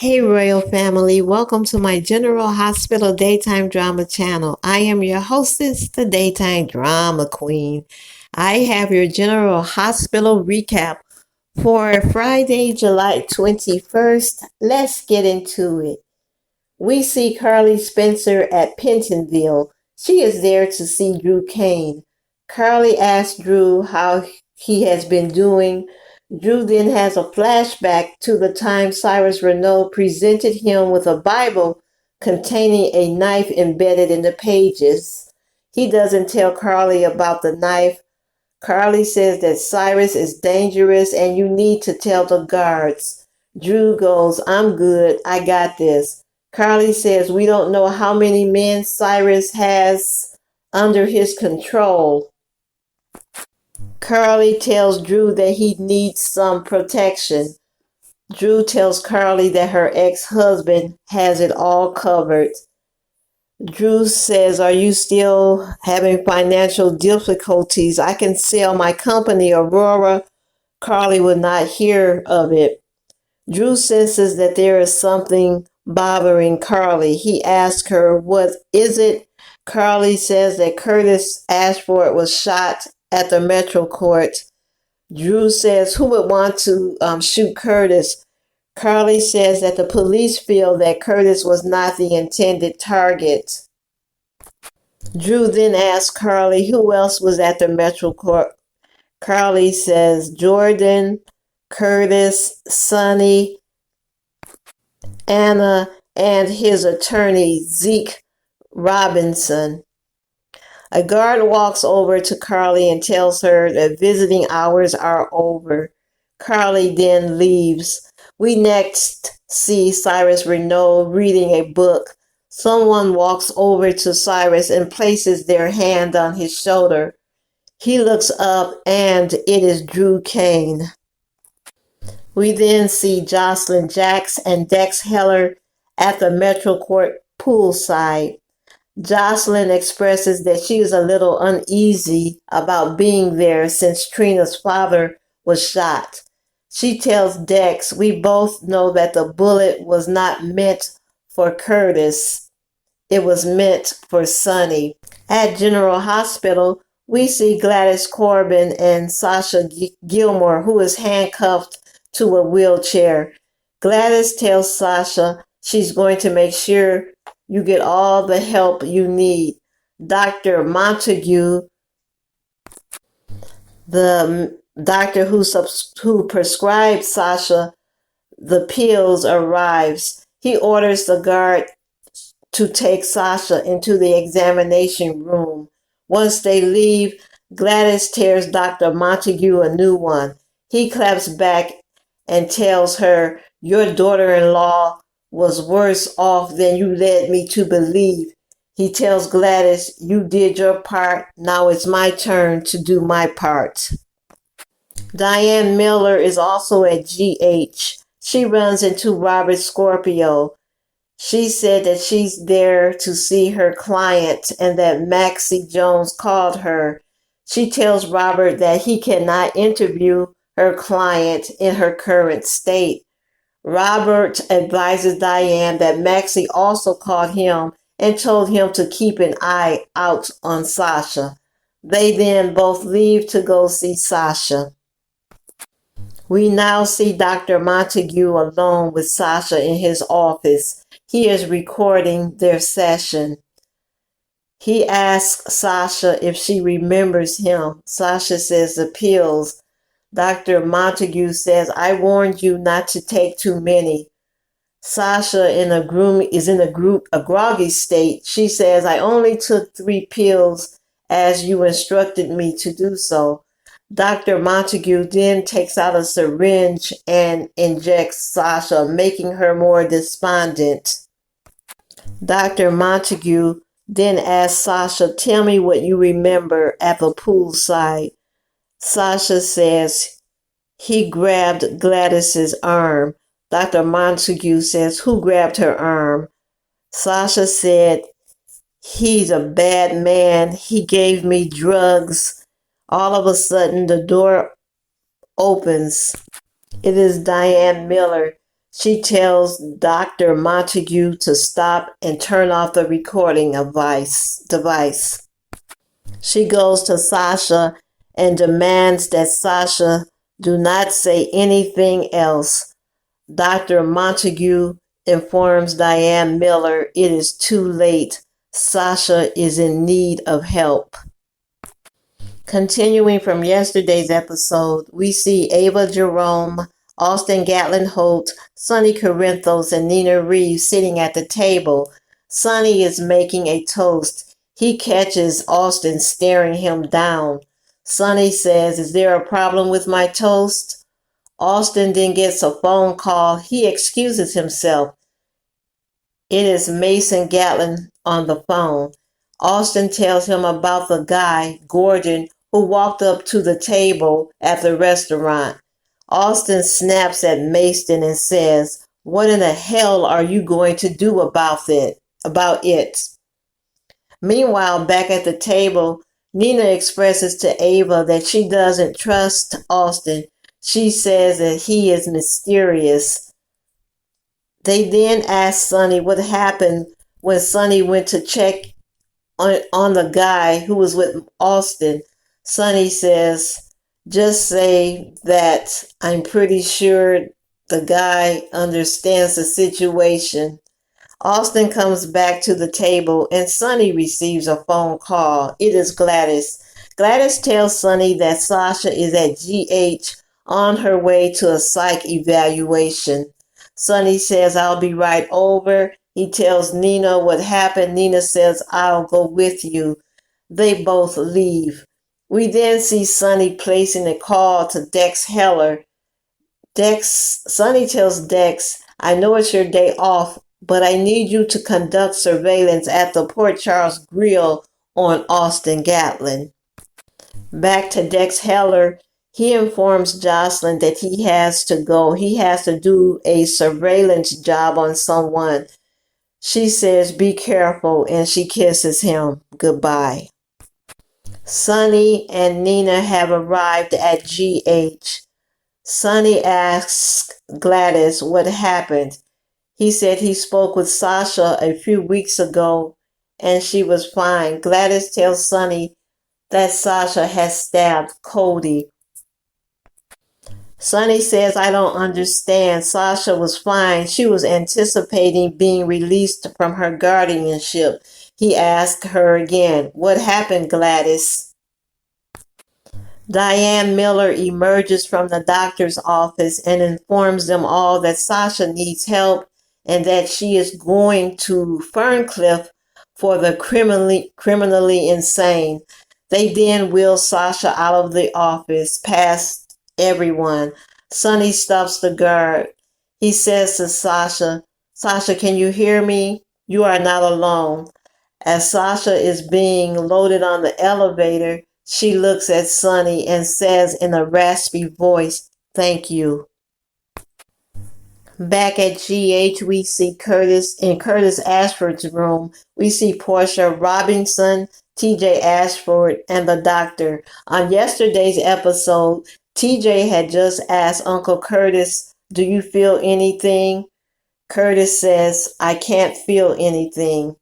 Hey, Royal Family, welcome to my General Hospital Daytime Drama channel. I am your hostess, the Daytime Drama Queen. I have your General Hospital recap for Friday, July 21st. Let's get into it. We see Carly Spencer at Pentonville. She is there to see Drew Kane. Carly asks Drew how he has been doing. Drew then has a flashback to the time Cyrus Renaud presented him with a Bible containing a knife embedded in the pages. He doesn't tell Carly about the knife. Carly says that Cyrus is dangerous and you need to tell the guards. Drew goes, "I'm good. I got this." Carly says we don't know how many men Cyrus has under his control. Carly tells Drew that he needs some protection. Drew tells Carly that her ex-husband has it all covered. Drew says, "Are you still having financial difficulties? I can sell my company, Aurora." Carly would not hear of it. Drew senses that there is something bothering Carly. He asks her, "What is it?" Carly says that Curtis Ashford was shot at the Metro Court. Drew says, "Who would want to shoot Curtis?" Carly says that the police feel that Curtis was not the intended target. Drew then asks Carly who else was at the Metro Court. Carly says Jordan, Curtis, Sonny, Anna, and his attorney, Zeke Robinson. A guard walks over to Carly and tells her that visiting hours are over. Carly then leaves. We next see Cyrus Renaud reading a book. Someone walks over to Cyrus and places their hand on his shoulder. He looks up and it is Drew Kane. We then see Jocelyn Jacks and Dex Heller at the Metro Court poolside. Jocelyn expresses that she is a little uneasy about being there since Trina's father was shot. She tells Dex, "We both know that the bullet was not meant for Curtis. It was meant for Sonny." At General Hospital, we see Gladys Corbin and SASHA Gilmore, who is handcuffed to a wheelchair. Gladys tells SASHA she's going to make sure you get all the help you need. Dr. Montague, the doctor who prescribed SASHA the pills, arrives. He orders the guard to take SASHA into the examination room. Once they leave, Gladys tears Dr. Montague a new one. He claps back and tells her, "Your daughter-in-law was worse off than you led me to believe." He tells Gladys, "You did your part. Now it's my turn to do my part." Diane Miller is also at GH. She runs into Robert Scorpio. She said that she's there to see her client and that Maxie Jones called her. She tells Robert that he cannot interview her client in her current state. Robert advises Diane that Maxie also called him and told him to keep an eye out on SASHA. They then both leave to go see SASHA. We now see Dr. Montague alone with SASHA in his office. He is recording their session. He asks SASHA if she remembers him. SASHA says the pills. Dr. Montague says, "I warned you not to take too many." SASHA is in a groggy state. She says, "I only took 3 pills as you instructed me to do so." Dr. Montague then takes out a syringe and injects SASHA, making her more despondent. Dr. Montague then asks SASHA, "Tell me what you remember at the poolside." SASHA says he grabbed Gladys's arm. Dr. Montague says, "Who grabbed her arm?" SASHA said, "He's a bad man. He gave me drugs." All of a sudden, the door opens. It is Diane Miller. She tells Dr. Montague to stop and turn off the recording device. She goes to Sasha and demands that Sasha do not say anything else. Dr. Montague informs Diane Miller it is too late. Sasha is in need of help. Continuing from yesterday's episode, we see Ava Jerome, Austin Gatlin Holt, Sonny Corinthos, and Nina Reeves sitting at the table. Sonny is making a toast. He catches Austin staring him down. Sonny says, "Is there a problem with my toast?" Austin then gets a phone call. He excuses himself. It is Mason Gatlin on the phone. Austin tells him about the guy, Gordon, who walked up to the table at the restaurant. Austin snaps at Mason and says, "What in the hell are you going to do about it?" Meanwhile, back at the table, Nina expresses to Ava that she doesn't trust Austin. She says that he is mysterious. They then ask Sonny what happened when Sonny went to check on the guy who was with Austin. Sonny says, "Just say that I'm pretty sure the guy understands the situation." Austin comes back to the table and Sonny receives a phone call. It is Gladys. Gladys tells Sonny that Sasha is at GH on her way to a psych evaluation. Sonny says, "I'll be right over." He tells Nina what happened. Nina says, "I'll go with you." They both leave. We then see Sonny placing a call to Dex Heller. Sonny tells Dex, "I know it's your day off, but I need you to conduct surveillance at the Port Charles Grill on Austin Gatlin." Back to Dex Heller, he informs Jocelyn that he has to go. He has to do a surveillance job on someone. She says, "Be careful," and she kisses him goodbye. Sonny and Nina have arrived at GH. Sonny asks Gladys what happened. He said he spoke with Sasha a few weeks ago and she was fine. Gladys tells Sonny that Sasha has stabbed Cody. Sonny says, "I don't understand. Sasha was fine. She was anticipating being released from her guardianship." He asked her again, "What happened, Gladys?" Diane Miller emerges from the doctor's office and informs them all that Sasha needs help and that she is going to Ferncliff for the criminally insane. They then wheel Sasha out of the office past everyone. Sonny stops the guard. He says to Sasha, "Sasha, can you hear me? You are not alone." As Sasha is being loaded on the elevator, she looks at Sonny and says in a raspy voice, "Thank you." Back at GH, we see Curtis in Curtis Ashford's room. We see Portia Robinson, TJ Ashford, and the doctor. On yesterday's episode, TJ had just asked Uncle Curtis, "Do you feel anything?" Curtis says, "I can't feel anything."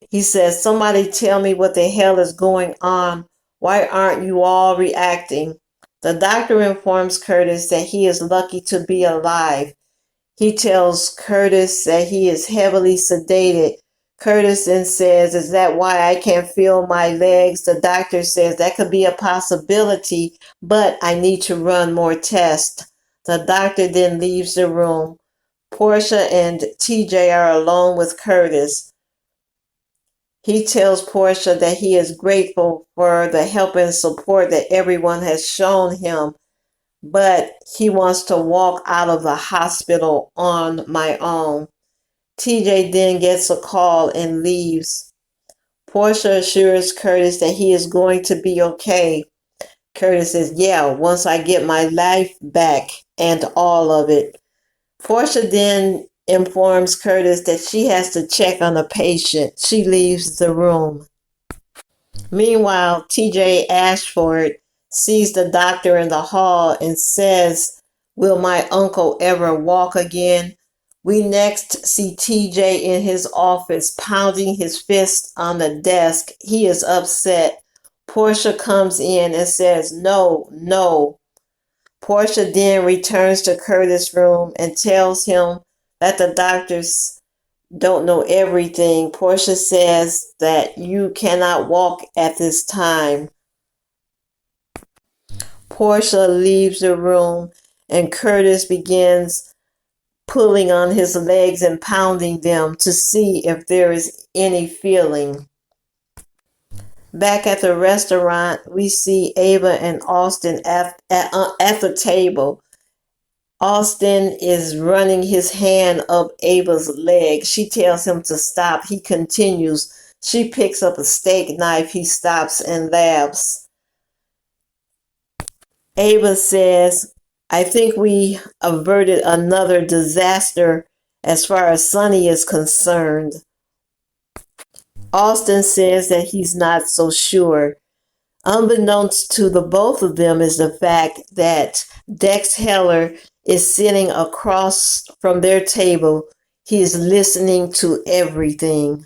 He says, "Somebody tell me what the hell is going on. Why aren't you all reacting?" The doctor informs Curtis that he is lucky to be alive. He tells Curtis that he is heavily sedated. Curtis then says, "Is that why I can't feel my legs?" The doctor says, "That could be a possibility, but I need to run more tests." The doctor then leaves the room. Portia and TJ are alone with Curtis. He tells Portia that he is grateful for the help and support that everyone has shown him, but he wants to walk out of the hospital on my own. TJ then gets a call and leaves. Portia assures Curtis that he is going to be okay. Curtis says, "Yeah, once I get my life back and all of it." Portia then informs Curtis that she has to check on a patient. She leaves the room. Meanwhile, TJ Ashford sees the doctor in the hall and says, Will my uncle ever walk again? We next see TJ in his office pounding his fist on the desk. He is upset. Portia comes in and says, "No, no." Portia then returns to Curtis' room and tells him that the doctors don't know everything. Portia says that you cannot walk at this time. Portia leaves the room and Curtis begins pulling on his legs and pounding them to see if there is any feeling. Back at the restaurant, we see Ava and Austin at the table. Austin is running his hand up Ava's leg. She tells him to stop. He continues. She picks up a steak knife. He stops and laughs. Ava says, "I think we averted another disaster as far as Sonny is concerned." Austin says that he's not so sure. Unbeknownst to the both of them is the fact that Dex Heller is sitting across from their table. He is listening to everything.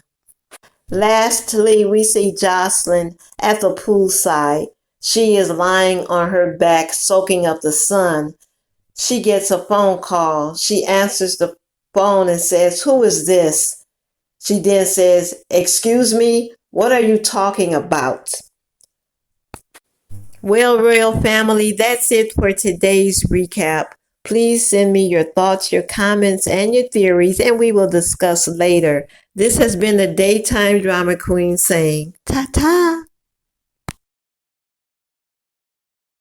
Lastly, we see Jocelyn at the poolside. She is lying on her back, soaking up the sun. She gets a phone call. She answers the phone and says, "Who is this?" She then says, "Excuse me, what are you talking about?" Well, Royal Family, that's it for today's recap. Please send me your thoughts, your comments, and your theories, and we will discuss later. This has been the Daytime Drama Queen saying, ta-ta.